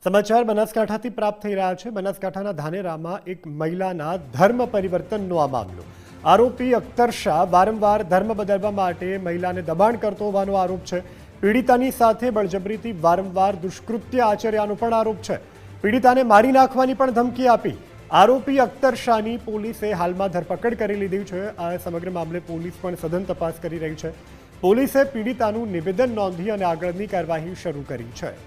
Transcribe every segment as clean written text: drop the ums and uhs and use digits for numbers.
સમાચાર બનાસકાંઠાથી પ્રાપ્ત થઈ રહ્યા છે। બનાસકાંઠાના ધાનેરામાં એક મહિલાના ધર્મ પરિવર્તનનો આ મામલો। આરોપી અખ્તર શાહ વારંવાર ધર્મ બદલવા માટે મહિલાને દબાણ કરતો હોવાનો આરોપ છે। પીડિતાની સાથે બળજબરીથી વારંવાર દુષ્કૃત્ય આચર્યાનો પણ આરોપ છે। પીડિતાને મારી નાખવાની પણ ધમકી આપી। આરોપી અખ્તર શાહની પોલીસે હાલમાં ધરપકડ કરી લીધી છે। આ સમગ્ર મામલે પોલીસ પણ સઘન તપાસ કરી રહી છે। પોલીસે પીડિતાનું નિવેદન નોંધી અને આગળની કાર્યવાહી શરૂ કરી છે।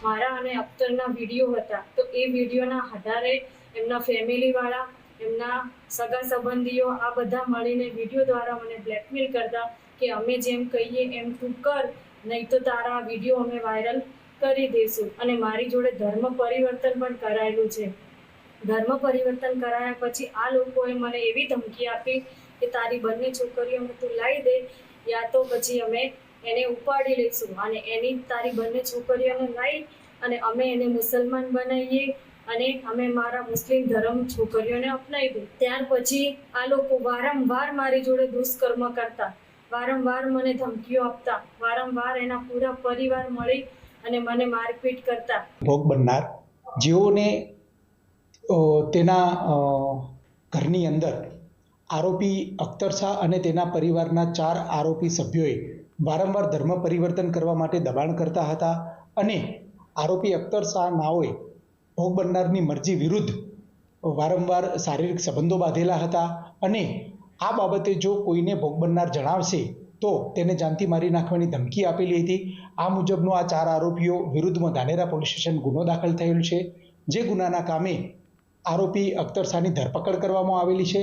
મારા અને અખ્તરના વિડીયો હતા તો એ વિડીયોના આધારે એમના ફેમિલીવાળા એમના સગા સંબંધીઓ આ બધા મળીને વિડીયો દ્વારા મને બ્લેકમેલ કરતા કે અમે જેમ કહીએ એમ તું કર, નહીં તો તારા વિડીયો અમે વાયરલ કરી દઈશું। અને મારી જોડે ધર્મ પરિવર્તન પણ કરાયેલું છે। ધર્મ પરિવર્તન કરાયા પછી આ લોકોએ મને એવી ધમકી આપી કે તારી બંને છોકરીઓને તું લાવી દે યા તો પછી અમે એને ઉપાડી લઈશું અને એની તારી બંને છોકરીઓને લઈ અને અમે એને મુસલમાન બનાવીએ અને અમે મારા મુસ્લિમ ધર્મ છોકરીઓને અપનાવી દઈએ। ત્યાર પછી આ લોકો વારંવાર મારી જોડે દુષ્કર્મ કરતા, વારંવાર મને ધમકીઓ આપતા, વારંવાર એના પૂરા પરિવાર મળી અને મને મારપીટ કરતા। ભોગ બનનાર જેઓને તેના ઘરની અંદર આરોપી અખ્તર શાહ અને તેના પરિવારના 4 આરોપી સભ્યોએ વારંવાર ધર્મ પરિવર્તન કરવા માટે દબાણ કરતા હતા અને આરોપી અખ્તર શાહ નાઓએ ભોગ બનનારની મરજી વિરુદ્ધ વારંવાર શારીરિક સંબંધો બાંધેલા હતા અને આ બાબતે જો કોઈને ભોગ બનનાર જણાવશે તો તેને જાનથી મારી નાખવાની ધમકી આપેલી હતી। આ મુજબનો આ 4 આરોપીઓ વિરુદ્ધમાં ધાનેરા પોલીસ સ્ટેશન ગુનો દાખલ થયેલ છે। જે ગુનાના કામે આરોપી અખ્તર શાહની ધરપકડ કરવામાં આવેલી છે।